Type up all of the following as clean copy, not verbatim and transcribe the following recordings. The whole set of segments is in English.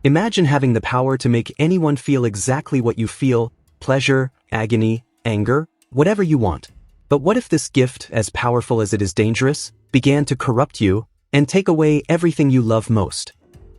Imagine having the power to make anyone feel exactly what you feel: pleasure, agony, anger, whatever you want. But what if this gift, as powerful as it is dangerous, began to corrupt you and take away everything you love most?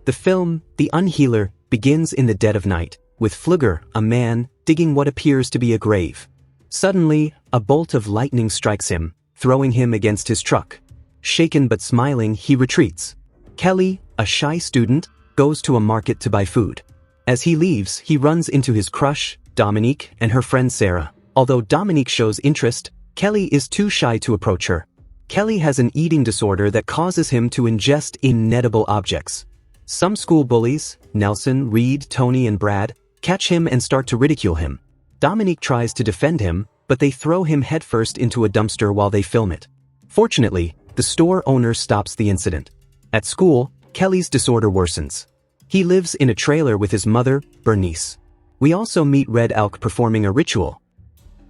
The film, The Unhealer, begins in the dead of night, with Flugger, a man, digging what appears to be a grave. Suddenly, a bolt of lightning strikes him, throwing him against his truck. Shaken but smiling, he retreats. Kelly, a shy student, goes to a market to buy food. As he leaves, he runs into his crush, Dominique, and her friend Sarah. Although Dominique shows interest, Kelly is too shy to approach her. Kelly has an eating disorder that causes him to ingest inedible objects. Some school bullies, Nelson, Reed, Tony, and Brad, catch him and start to ridicule him. Dominique tries to defend him, but they throw him headfirst into a dumpster while they film it. Fortunately, the store owner stops the incident. At school, Kelly's disorder worsens. He lives in a trailer with his mother, Bernice. We also meet Red Elk performing a ritual.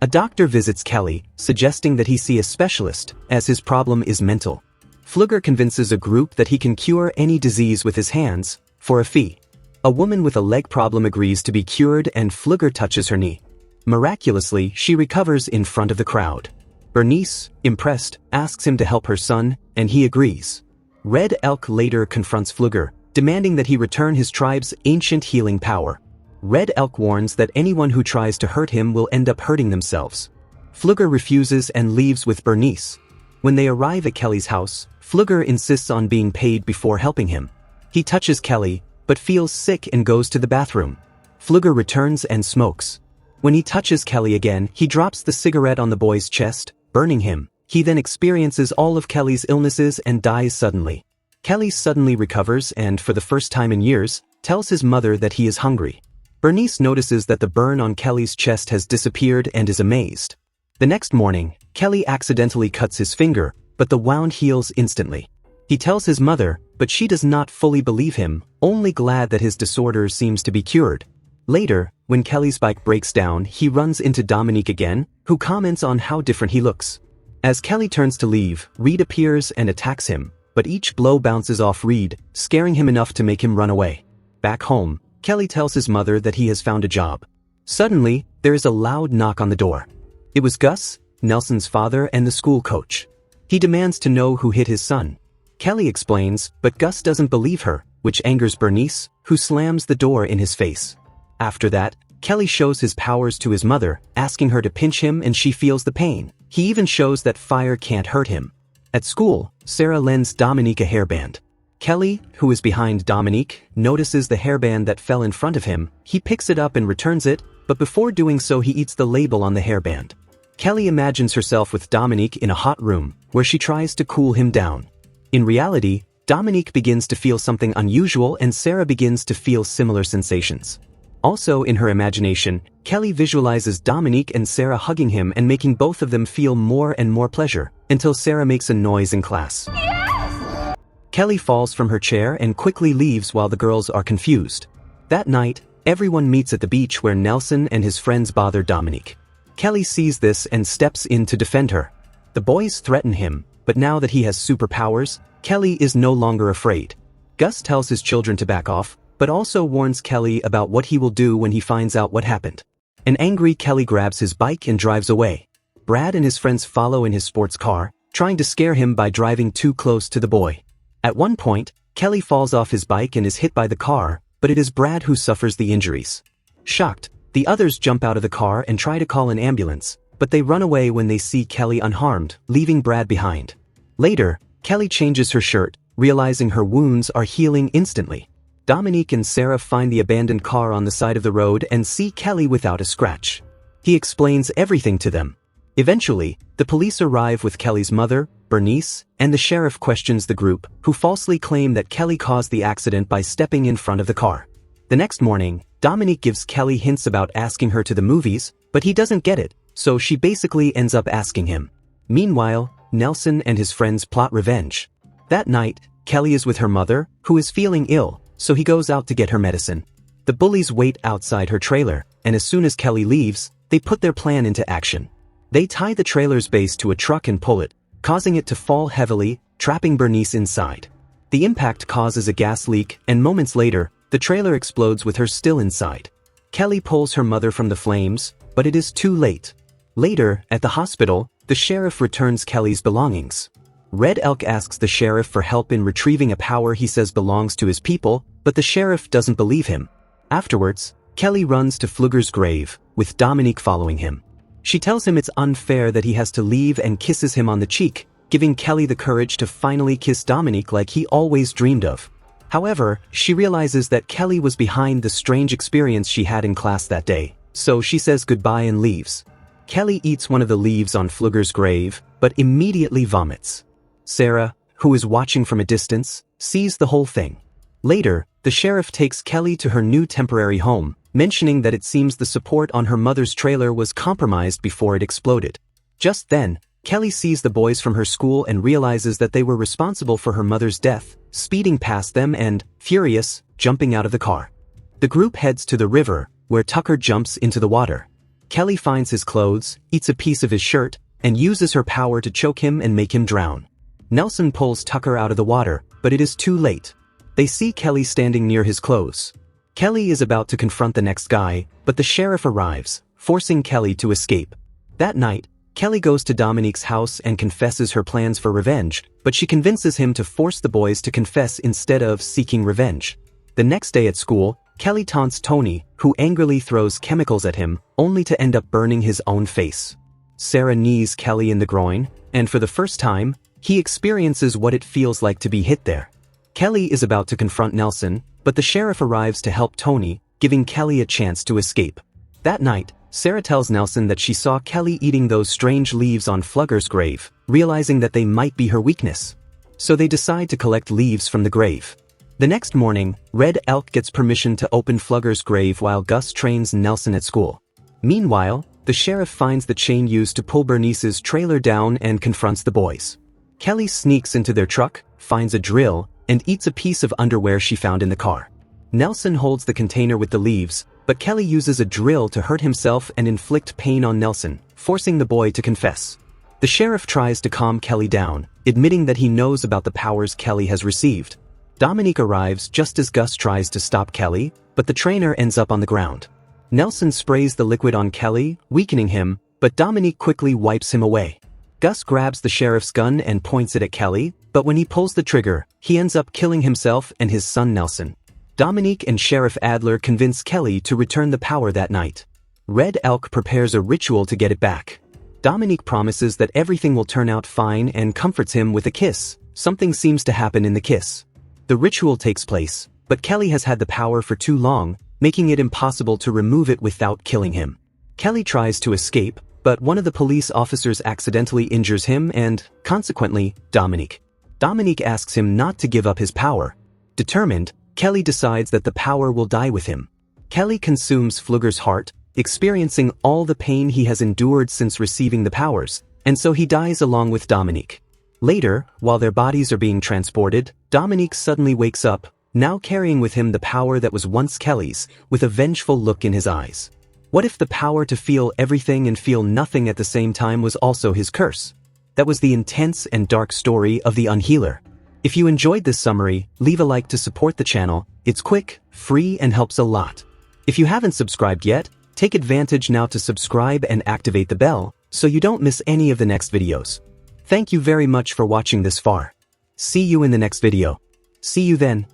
A doctor visits Kelly, suggesting that he see a specialist, as his problem is mental. Flugger convinces a group that he can cure any disease with his hands, for a fee. A woman with a leg problem agrees to be cured and Flugger touches her knee. Miraculously, she recovers in front of the crowd. Bernice, impressed, asks him to help her son, and he agrees. Red Elk later confronts Flugger, demanding that he return his tribe's ancient healing power. Red Elk warns that anyone who tries to hurt him will end up hurting themselves. Flugger refuses and leaves with Bernice. When they arrive at Kelly's house, Flugger insists on being paid before helping him. He touches Kelly, but feels sick and goes to the bathroom. Flugger returns and smokes. When he touches Kelly again, he drops the cigarette on the boy's chest, burning him. He then experiences all of Kelly's illnesses and dies suddenly. Kelly suddenly recovers and, for the first time in years, tells his mother that he is hungry. Bernice notices that the burn on Kelly's chest has disappeared and is amazed. The next morning, Kelly accidentally cuts his finger, but the wound heals instantly. He tells his mother, but she does not fully believe him, only glad that his disorder seems to be cured. Later, when Kelly's bike breaks down, he runs into Dominique again, who comments on how different he looks. As Kelly turns to leave, Reed appears and attacks him, but each blow bounces off Reed, scaring him enough to make him run away. Back home, Kelly tells his mother that he has found a job. Suddenly, there is a loud knock on the door. It was Gus, Nelson's father and the school coach. He demands to know who hit his son. Kelly explains, but Gus doesn't believe her, which angers Bernice, who slams the door in his face. After that, Kelly shows his powers to his mother, asking her to pinch him, and she feels the pain. He even shows that fire can't hurt him. At school, Sarah lends Dominique a hairband. Kelly, who is behind Dominique, notices the hairband that fell in front of him. He picks it up and returns it, but before doing so he eats the label on the hairband. Kelly imagines herself with Dominique in a hot room, where she tries to cool him down. In reality, Dominique begins to feel something unusual and Sarah begins to feel similar sensations. Also in her imagination, Kelly visualizes Dominique and Sarah hugging him and making both of them feel more and more pleasure, until Sarah makes a noise in class. Yes! Kelly falls from her chair and quickly leaves while the girls are confused. That night, everyone meets at the beach where Nelson and his friends bother Dominique. Kelly sees this and steps in to defend her. The boys threaten him, but now that he has superpowers, Kelly is no longer afraid. Gus tells his children to back off, but also warns Kelly about what he will do when he finds out what happened. An angry Kelly grabs his bike and drives away. Brad and his friends follow in his sports car, trying to scare him by driving too close to the boy. At one point, Kelly falls off his bike and is hit by the car, but it is Brad who suffers the injuries. Shocked, the others jump out of the car and try to call an ambulance, but they run away when they see Kelly unharmed, leaving Brad behind. Later, Kelly changes her shirt, realizing her wounds are healing instantly. Dominique and Sarah find the abandoned car on the side of the road and see Kelly without a scratch. He explains everything to them. Eventually, the police arrive with Kelly's mother, Bernice, and the sheriff questions the group, who falsely claim that Kelly caused the accident by stepping in front of the car. The next morning, Dominique gives Kelly hints about asking her to the movies, but he doesn't get it, so she basically ends up asking him. Meanwhile, Nelson and his friends plot revenge. That night, Kelly is with her mother, who is feeling ill, so he goes out to get her medicine. The bullies wait outside her trailer, and as soon as Kelly leaves, they put their plan into action. They tie the trailer's base to a truck and pull it, causing it to fall heavily, trapping Bernice inside. The impact causes a gas leak, and moments later, The trailer explodes with her still inside. Kelly pulls her mother from the flames, but it is too late. Later, at the hospital, the sheriff returns Kelly's belongings. Red Elk asks the sheriff for help in retrieving a power he says belongs to his people, but the sheriff doesn't believe him. Afterwards, Kelly runs to Flugger's grave, with Dominique following him. She tells him it's unfair that he has to leave and kisses him on the cheek, giving Kelly the courage to finally kiss Dominique like he always dreamed of. However, she realizes that Kelly was behind the strange experience she had in class that day, so she says goodbye and leaves. Kelly eats one of the leaves on Flugger's grave, but immediately vomits. Sarah, who is watching from a distance, sees the whole thing. Later, the sheriff takes Kelly to her new temporary home, mentioning that it seems the support on her mother's trailer was compromised before it exploded. Just then, Kelly sees the boys from her school and realizes that they were responsible for her mother's death, speeding past them and, furious, jumping out of the car. The group heads to the river, where Tucker jumps into the water. Kelly finds his clothes, eats a piece of his shirt, and uses her power to choke him and make him drown. Nelson pulls Tucker out of the water, but it is too late. They see Kelly standing near his clothes. Kelly is about to confront the next guy, but the sheriff arrives, forcing Kelly to escape. That night, Kelly goes to Dominique's house and confesses her plans for revenge, but she convinces him to force the boys to confess instead of seeking revenge. The next day at school, Kelly taunts Tony, who angrily throws chemicals at him, only to end up burning his own face. Sarah knees Kelly in the groin, and for the first time, he experiences what it feels like to be hit there. Kelly is about to confront Nelson, but the sheriff arrives to help Tony, giving Kelly a chance to escape. That night, Sarah tells Nelson that she saw Kelly eating those strange leaves on Flugger's grave, realizing that they might be her weakness. So they decide to collect leaves from the grave. The next morning, Red Elk gets permission to open Flugger's grave while Gus trains Nelson at school. Meanwhile, the sheriff finds the chain used to pull Bernice's trailer down and confronts the boys. Kelly sneaks into their truck, finds a drill, and eats a piece of underwear she found in the car. Nelson holds the container with the leaves, but Kelly uses a drill to hurt himself and inflict pain on Nelson, forcing the boy to confess. The sheriff tries to calm Kelly down, admitting that he knows about the powers Kelly has received. Dominique arrives just as Gus tries to stop Kelly, but the trainer ends up on the ground. Nelson sprays the liquid on Kelly, weakening him, but Dominique quickly wipes him away. Gus grabs the sheriff's gun and points it at Kelly, but when he pulls the trigger, he ends up killing himself and his son Nelson. Dominique and Sheriff Adler convince Kelly to return the power that night. Red Elk prepares a ritual to get it back. Dominique promises that everything will turn out fine and comforts him with a kiss. Something seems to happen in the kiss. The ritual takes place, but Kelly has had the power for too long, making it impossible to remove it without killing him. Kelly tries to escape, but one of the police officers accidentally injures him and, consequently, Dominique. Dominique asks him not to give up his power. Determined, Kelly decides that the power will die with him. Kelly consumes Flugger's heart, experiencing all the pain he has endured since receiving the powers, and so he dies along with Dominique. Later, while their bodies are being transported, Dominique suddenly wakes up, now carrying with him the power that was once Kelly's, with a vengeful look in his eyes. What if the power to feel everything and feel nothing at the same time was also his curse? That was the intense and dark story of the Unhealer. If you enjoyed this summary, leave a like to support the channel. It's quick, free, and helps a lot. If you haven't subscribed yet, take advantage now to subscribe and activate the bell, so you don't miss any of the next videos. Thank you very much for watching this far. See you in the next video. See you then.